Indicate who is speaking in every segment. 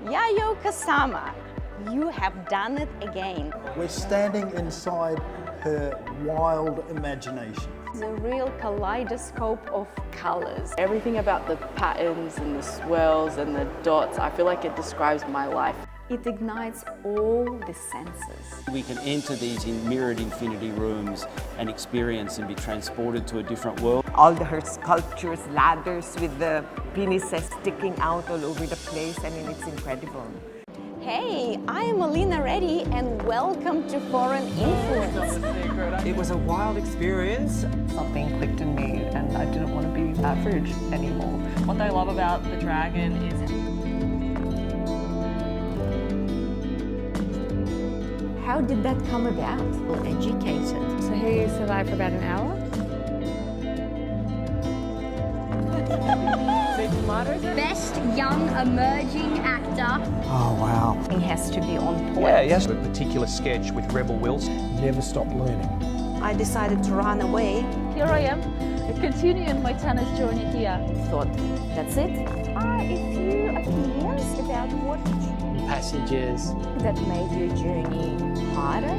Speaker 1: Yayoi Kusama, you have done it again.
Speaker 2: We're standing inside her wild imagination.
Speaker 1: It's a real kaleidoscope of colors.
Speaker 3: Everything about the patterns and the swirls and the dots, I feel like it describes my life.
Speaker 1: It ignites all the senses.
Speaker 4: We can enter these in mirrored infinity rooms and experience and be transported to a different world.
Speaker 5: All her sculptures, ladders with the penises sticking out all over the place. I mean, it's incredible.
Speaker 1: Hey, I am Elina Reddy and welcome to Foreign Influence.
Speaker 6: It was a wild experience.
Speaker 7: Something clicked in me and I didn't want to be average anymore.
Speaker 8: What I love about the dragon is
Speaker 1: how did that come about?
Speaker 9: Well, educated.
Speaker 10: So he survived for about an hour.
Speaker 9: Best young emerging actor.
Speaker 2: Oh wow.
Speaker 1: It has to be on point.
Speaker 6: Yeah, yes. A particular sketch with Rebel Wilson.
Speaker 2: Never stop learning.
Speaker 9: I decided to run away.
Speaker 8: here I am, continuing my tennis journey here.
Speaker 1: Thought, that's it? A few opinions about what
Speaker 6: Passages.
Speaker 1: that made your journey harder?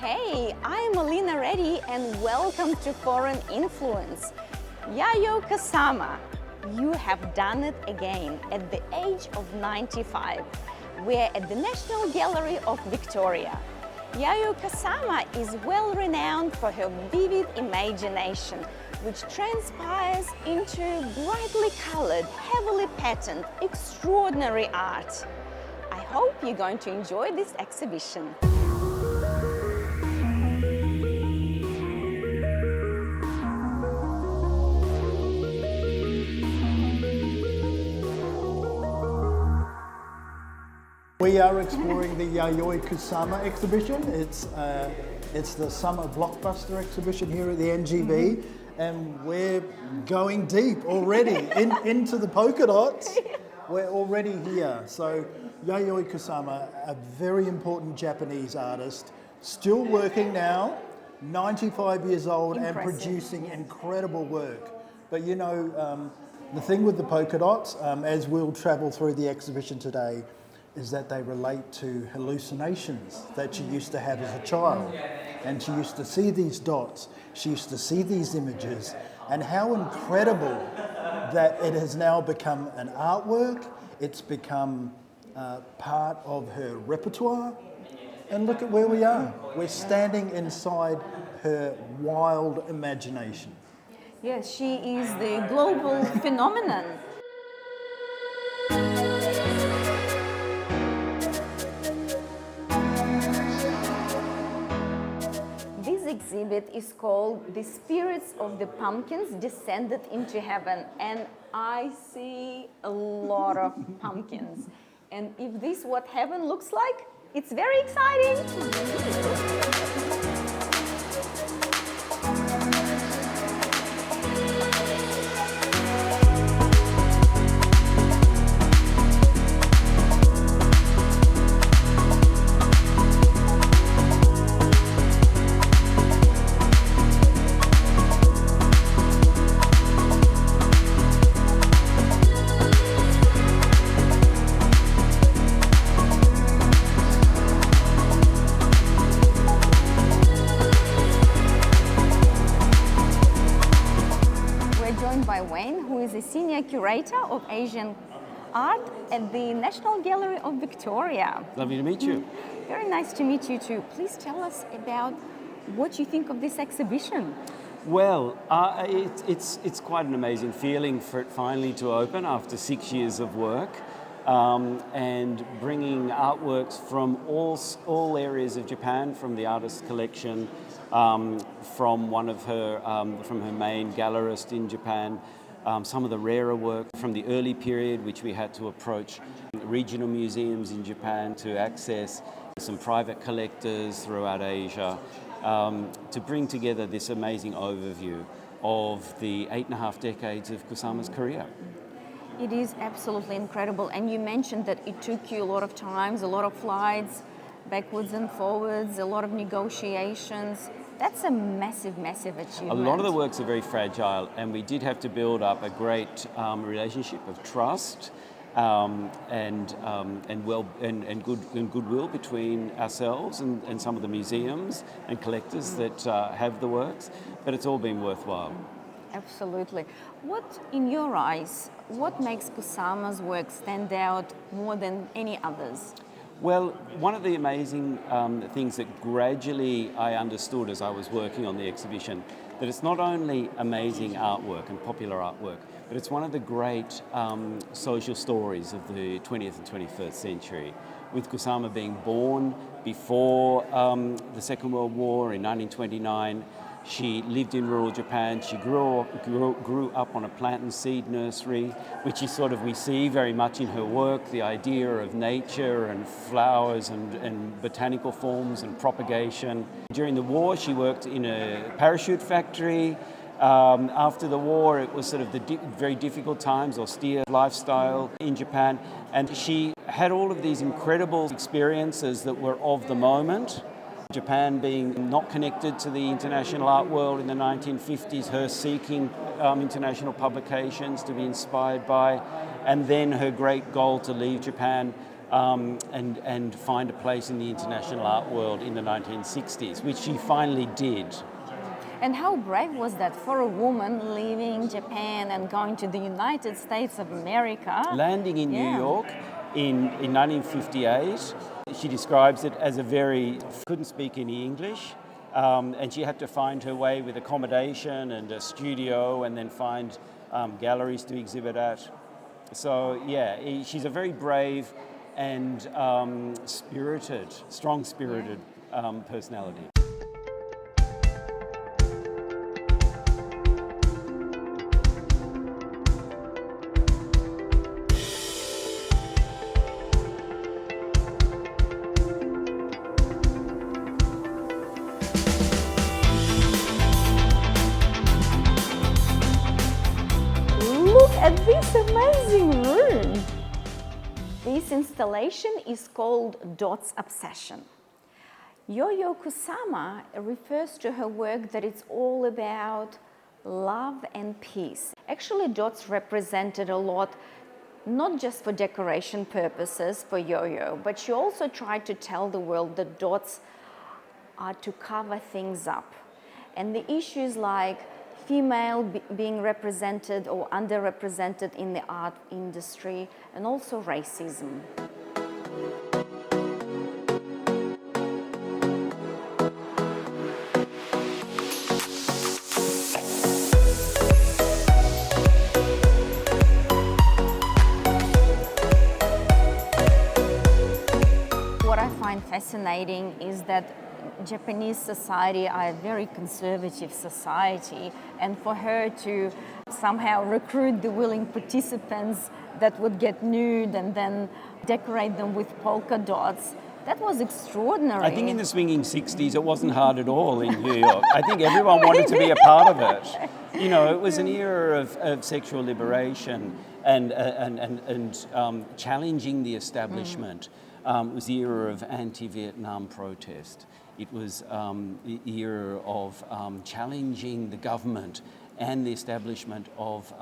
Speaker 1: Hey, I am Elina Reddy and welcome to Foreign Influence. Yayoi Kusama, you have done it again at the age of 95. We're at the National Gallery of Victoria. Yayoi Kusama is well renowned for her vivid imagination, which transpires into brightly colored, heavily patterned, extraordinary art. I hope you're going to enjoy this exhibition.
Speaker 2: We are exploring the Yayoi Kusama exhibition. It's the summer blockbuster exhibition here at the NGV, and we're going deep already into the polka dots. We're already here. So Yayoi Kusama, a very important Japanese artist, still working now, 95 years old.
Speaker 1: Impressive.
Speaker 2: And producing incredible work. But you know, the thing with the polka dots, as we'll travel through the exhibition today, is that they relate to hallucinations that she used to have as a child. And she used to see these dots, she used to see these images, and how incredible that it has now become an artwork, it's become part of her repertoire. And look at where we are. We're standing inside her wild imagination.
Speaker 1: Yes, she is the global phenomenon. This exhibit is called The Spirits of the Pumpkins Descended into Heaven, and I see a lot of pumpkins. And if this is what heaven looks like, it's very exciting. Curator of Asian Art at the National Gallery of Victoria.
Speaker 4: Lovely to meet you.
Speaker 1: Very nice to meet you too. Please tell us about what you think of this exhibition.
Speaker 4: Well, it's quite an amazing feeling for it finally to open after 6 years of work, and bringing artworks from all areas of Japan, from the artist's collection, from one of her from her main gallerist in Japan, some of the rarer work from the early period, which we had to approach regional museums in Japan to access, some private collectors throughout Asia, to bring together this amazing overview of the 8.5 decades of Kusama's career.
Speaker 1: It is absolutely incredible. And you mentioned that it took you a lot of times, a lot of flights, backwards and forwards, a lot of negotiations. That's a massive, massive achievement.
Speaker 4: A lot of the works are very fragile, and we did have to build up a great relationship of trust and goodwill between ourselves and some of the museums and collectors that have the works. But it's all been worthwhile.
Speaker 1: Absolutely. What, in your eyes, what makes Kusama's work stand out more than any others?
Speaker 4: Well, one of the amazing things that gradually I understood as I was working on the exhibition, that it's not only amazing artwork and popular artwork, but it's one of the great social stories of the 20th and 21st century. With Kusama being born before the Second World War in 1929, she lived in rural Japan. She grew up on a plant and seed nursery, which is we see very much in her work, the idea of nature and flowers and botanical forms and propagation. During the war, she worked in a parachute factory. After the war, it was the very difficult times, austere lifestyle in Japan. And she had all of these incredible experiences that were of the moment. Japan being not connected to the international art world in the 1950s, her seeking international publications to be inspired by, and then her great goal to leave Japan and find a place in the international art world in the 1960s, which she finally did.
Speaker 1: And how brave was that for a woman leaving Japan and going to the United States of America?
Speaker 4: Landing in New York in 1958. She describes it as couldn't speak any English, and she had to find her way with accommodation and a studio and then find galleries to exhibit at. So yeah, she's a very brave and strong-spirited personality.
Speaker 1: At this amazing room. This installation is called Dot's Obsession. Yayoi Kusama refers to her work that it's all about love and peace. Actually, dots represented a lot, not just for decoration purposes for Yayoi, but she also tried to tell the world that dots are to cover things up. And the issues like female being represented or underrepresented in the art industry, and also racism. What I find fascinating is that Japanese society are a very conservative society, and for her to somehow recruit the willing participants that would get nude and then decorate them with polka dots, that was extraordinary.
Speaker 4: I think in the swinging 60s it wasn't hard at all in New York. I think everyone wanted to be a part of it. You know, it was an era of sexual liberation and challenging the establishment. It was the era of anti-Vietnam protest. It was the era of challenging the government and the establishment of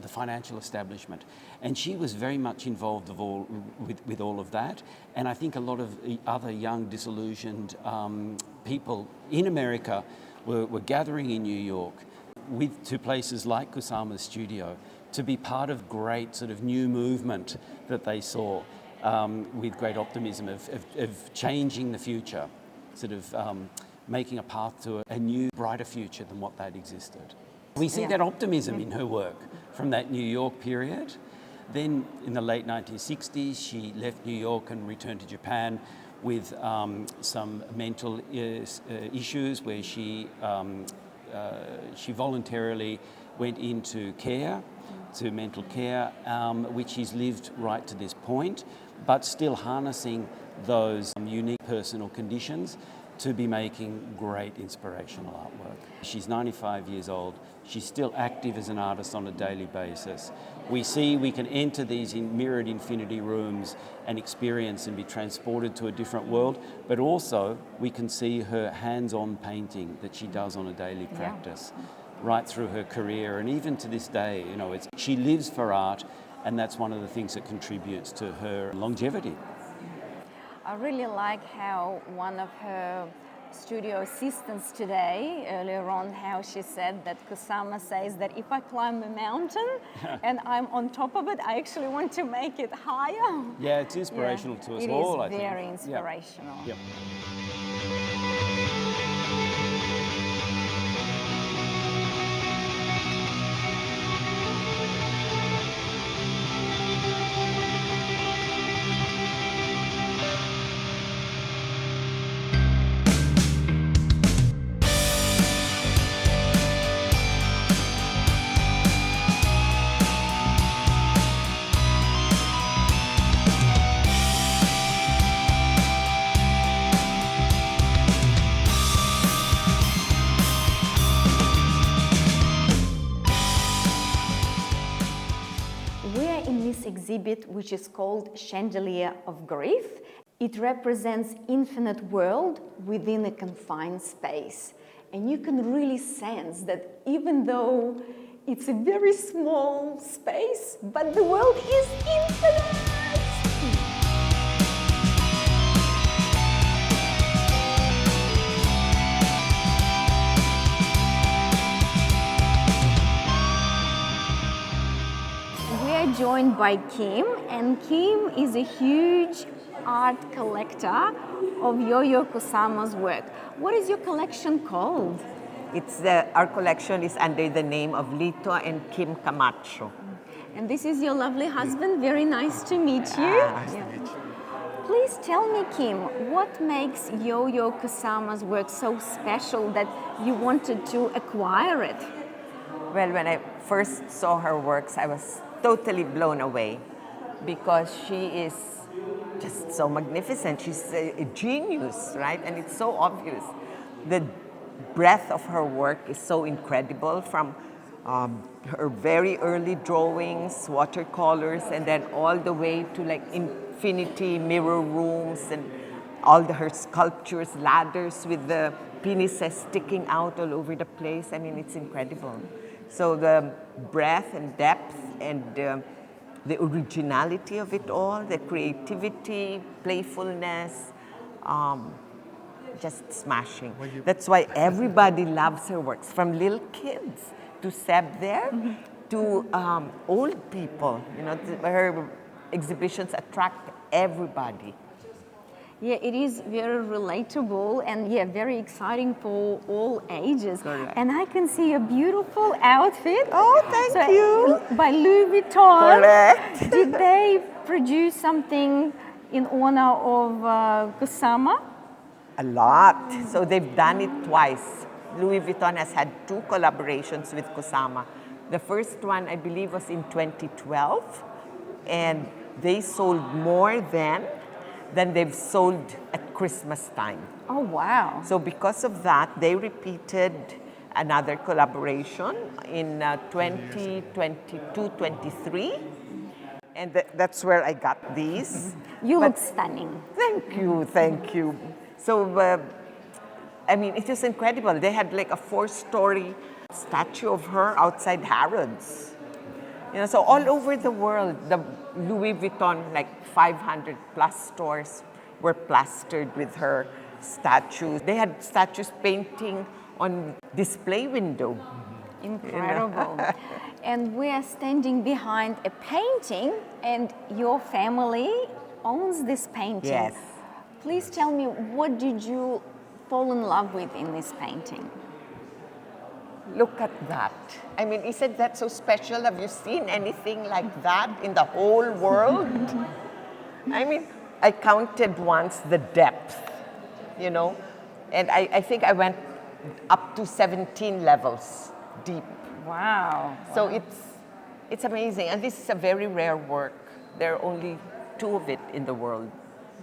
Speaker 4: the financial establishment. And she was very much involved with all of that. And I think a lot of other young, disillusioned people in America were gathering in New York to places like Kusama's studio to be part of great sort of new movement that they saw with great optimism of changing the future, sort of making a path to a new, brighter future than what they'd existed. We see that optimism in her work from that New York period. Then in the late 1960s, she left New York and returned to Japan with some mental issues where she voluntarily went into care, to mental care, which she's lived right to this point, but still harnessing those unique personal conditions to be making great inspirational artwork. She's 95 years old. She's still active as an artist on a daily basis. We see we can enter these mirrored infinity rooms and experience and be transported to a different world, but also we can see her hands-on painting that she does on a daily practice, right through her career, and even to this day, you know, she lives for art, and that's one of the things that contributes to her longevity.
Speaker 1: I really like how one of her studio assistants today, earlier on, how she said that Kusama says that if I climb a mountain and I'm on top of it, I actually want to make it higher.
Speaker 4: Yeah, it's inspirational to us all, I think.
Speaker 1: It is very inspirational.
Speaker 4: Yep.
Speaker 1: Exhibit, which is called Chandelier of Grief. It represents infinite world within a confined space. And you can really sense that even though it's a very small space, but the world is infinite. Joined by Kim, and Kim is a huge art collector of Yayoi Kusama's work. What is your collection called?
Speaker 5: Our collection is under the name of Lito and Kim Camacho.
Speaker 1: And this is your lovely husband. Very nice to meet you.
Speaker 5: Nice to meet you.
Speaker 1: Please tell me, Kim, what makes Yayoi Kusama's work so special that you wanted to acquire it?
Speaker 5: Well, when I first saw her works, I was totally blown away because she is just so magnificent. She's a genius, right? And it's so obvious. The breadth of her work is so incredible, from her very early drawings, watercolors, and then all the way to like infinity mirror rooms and her sculptures, ladders with the penises sticking out all over the place. I mean, it's incredible. So the breadth and depth and the originality of it all, the creativity, playfulness, just smashing. That's why everybody loves her works, from little kids to Seb there, to old people. You know, her exhibitions attract everybody.
Speaker 1: Yeah, it is very relatable and very exciting for all ages.
Speaker 5: Correct.
Speaker 1: And I can see a beautiful outfit.
Speaker 5: Oh, thank you.
Speaker 1: By Louis Vuitton.
Speaker 5: Correct.
Speaker 1: Did they produce something in honor of Kusama?
Speaker 5: A lot. So they've done it twice. Louis Vuitton has had 2 collaborations with Kusama. The first one, I believe, was in 2012, and they sold more than they've sold at Christmas time.
Speaker 1: Oh, wow.
Speaker 5: So because of that, they repeated another collaboration in 2022-23. And that's where I got these.
Speaker 1: You look stunning.
Speaker 5: Thank you, thank you. So, I mean, it was incredible. They had like a 4-story statue of her outside Harrods. You know, so all over the world, the Louis Vuitton, like 500 plus stores were plastered with her statues. They had statues painting on display window.
Speaker 1: Incredible. And we are standing behind a painting, and your family owns this painting.
Speaker 5: Yes.
Speaker 1: Please tell me, what did you fall in love with in this painting?
Speaker 5: Look at that. I mean, isn't that so special? Have you seen anything like that in the whole world? I mean, I counted once the depth, you know, and I think I went up to 17 levels deep.
Speaker 1: Wow.
Speaker 5: So it's amazing. And this is a very rare work. There are only 2 of it in the world.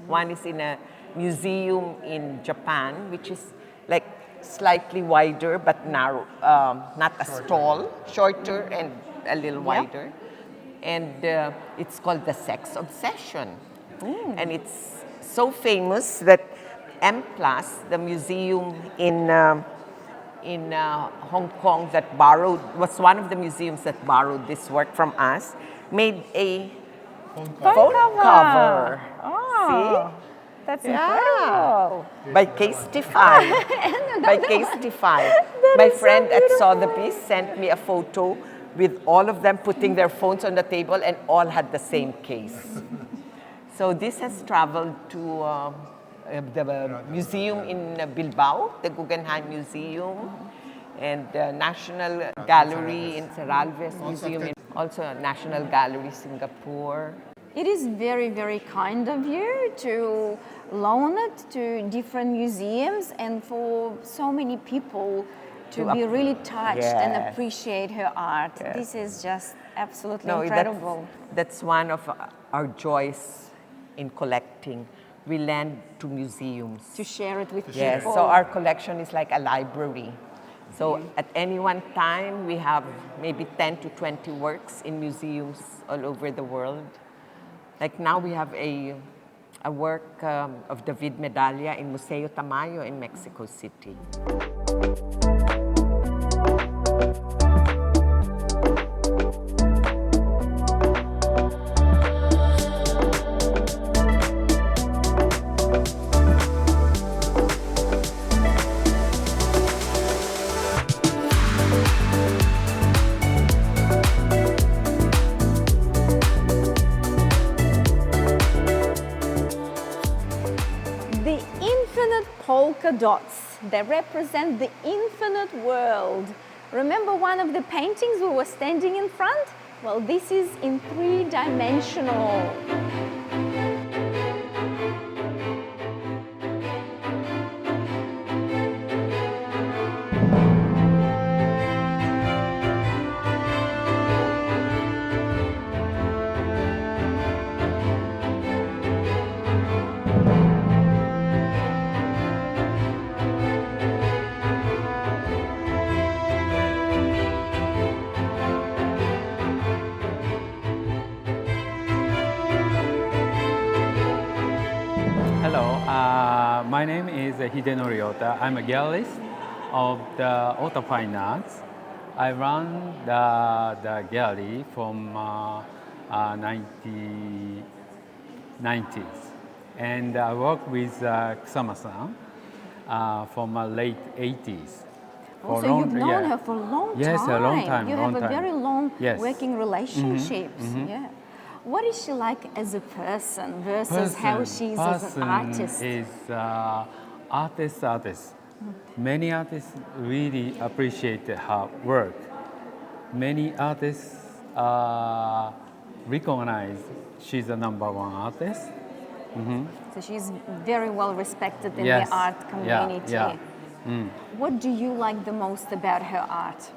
Speaker 5: One is in a museum in Japan, which is like slightly wider but narrow, not as tall, shorter and a little wider. And it's called The Sex Obsession. And it's so famous that M+, the museum in Hong Kong that was one of the museums that borrowed this work from us, made a phone cover.
Speaker 1: Oh,
Speaker 5: see?
Speaker 1: That's incredible.
Speaker 5: By Casetify. By Casetify. My friend at Sotheby's sent me a photo with all of them putting their phones on the table and all had the same case. So this has traveled to the museum in Bilbao, the Guggenheim Museum, and the National Gallery in Serralves Museum, also National Gallery Singapore.
Speaker 1: It is very, very kind of you to loan it to different museums and for so many people to be really touched and appreciate her art. This is just absolutely incredible.
Speaker 5: That's one of our joys in collecting. We lend to museums.
Speaker 1: To share it with people.
Speaker 5: Yes, so our collection is like a library. So at any one time, we have maybe 10 to 20 works in museums all over the world. Like now we have a work of David Medalla in Museo Tamayo in Mexico City.
Speaker 1: Polka dots. They represent the infinite world. Remember one of the paintings we were standing in front? Well, this is in 3-dimensional.
Speaker 11: Hello, my name is Hidenori Ota. I'm a gallerist of the Ota Fine Arts. I run the gallery from 1990s. And I work with Kusama-san from late 80s.
Speaker 1: So you've known her for a long time.
Speaker 11: Yes, a long time.
Speaker 1: You have a very long
Speaker 11: Yes.
Speaker 1: working relationships. Yeah. What is she like as a person versus how she is as an artist?
Speaker 11: Is artist. Many artists really appreciate her work. Many artists recognize she's the #1 artist.
Speaker 1: So she's very well respected in the art community. What do you like the most about her art?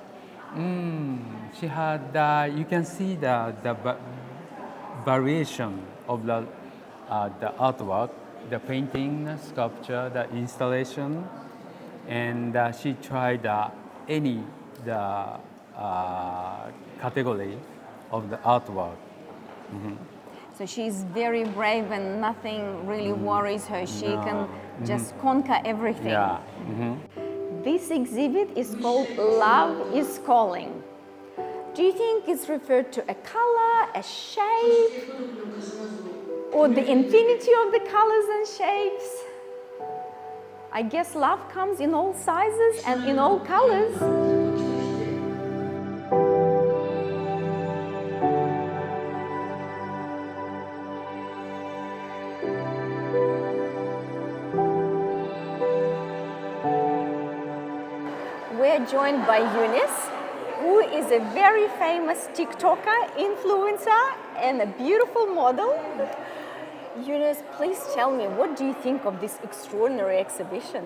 Speaker 11: She had, you can see the variation of the artwork, the painting, sculpture, the installation, and she tried any category of the artwork.
Speaker 1: So she's very brave and nothing really worries her. She can just conquer everything.
Speaker 11: Yeah.
Speaker 1: This exhibit is called Love is Calling. Do you think it's referred to a color, a shape, or the infinity of the colors and shapes? I guess love comes in all sizes and in all colors. joined by Eunice, who is a very famous TikToker, influencer, and a beautiful model. Eunice, please tell me, what do you think of this extraordinary exhibition?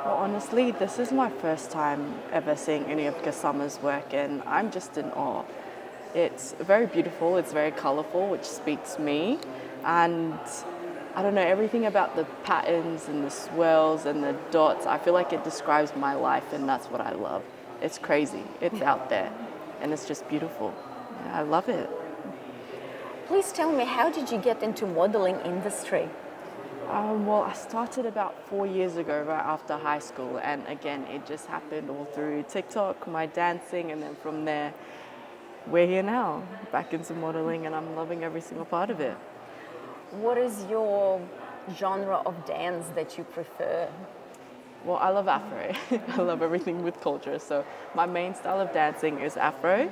Speaker 3: Well, honestly, this is my first time ever seeing any of Kusama's work, and I'm just in awe. It's very beautiful, it's very colorful, which speaks me, and I don't know, everything about the patterns and the swirls and the dots, I feel like it describes my life, and that's what I love. It's crazy, it's out there, and it's just beautiful. Yeah, I love it.
Speaker 1: Please tell me, how did you get into modeling industry?
Speaker 3: Well, I started about 4 years ago, right after high school, and again, it just happened all through TikTok, my dancing, and then from there, we're here now, back into modeling, and I'm loving every single part of it.
Speaker 1: What is your genre of dance that you prefer?
Speaker 3: Well, I love Afro. I love everything with culture, so my main style of dancing is Afro,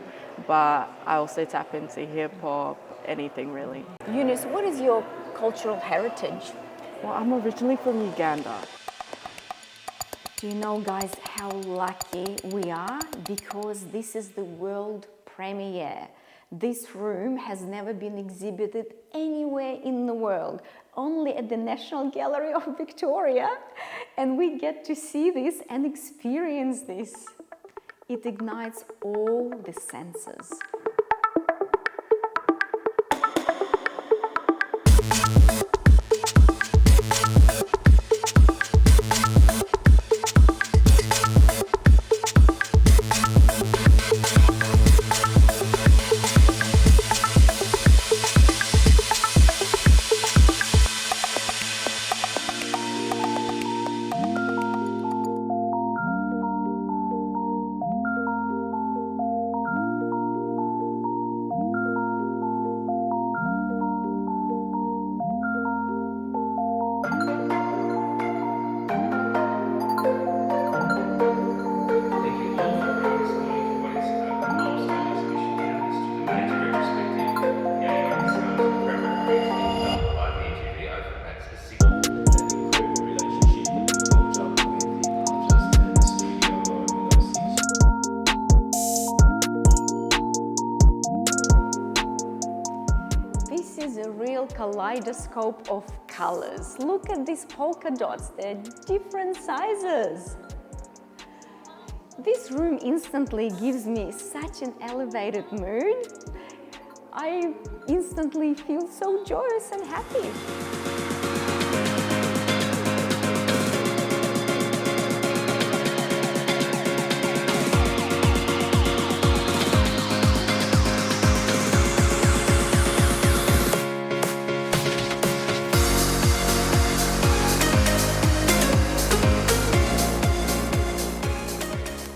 Speaker 3: but I also tap into hip-hop, anything really.
Speaker 1: Eunice, what is your cultural heritage?
Speaker 3: Well, I'm originally from Uganda.
Speaker 1: Do you know, guys, how lucky we are? Because this is the world premiere. This room has never been exhibited anywhere in the world, only at the National Gallery of Victoria. And we get to see this and experience this. It ignites all the senses. This is a real kaleidoscope of colors. Look at these polka dots, they're different sizes. This room instantly gives me such an elevated mood. I instantly feel so joyous and happy.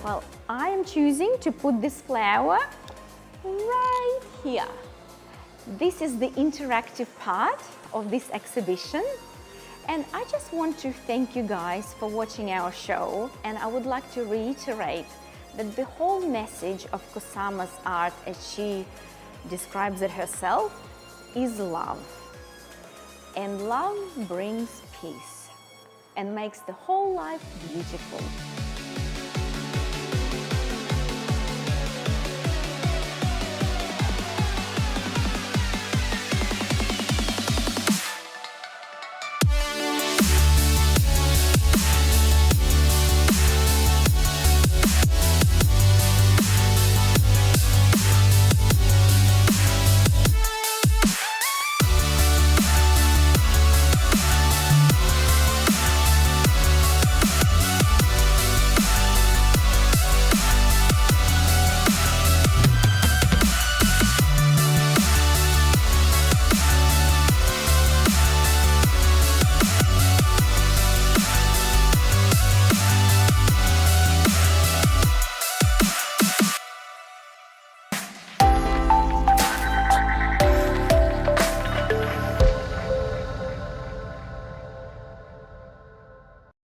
Speaker 1: Well, I am choosing to put this flower right here. This is the interactive part of this exhibition. And I just want to thank you guys for watching our show. And I would like to reiterate that the whole message of Kusama's art, as she describes it herself, is love. And love brings peace and makes the whole life beautiful.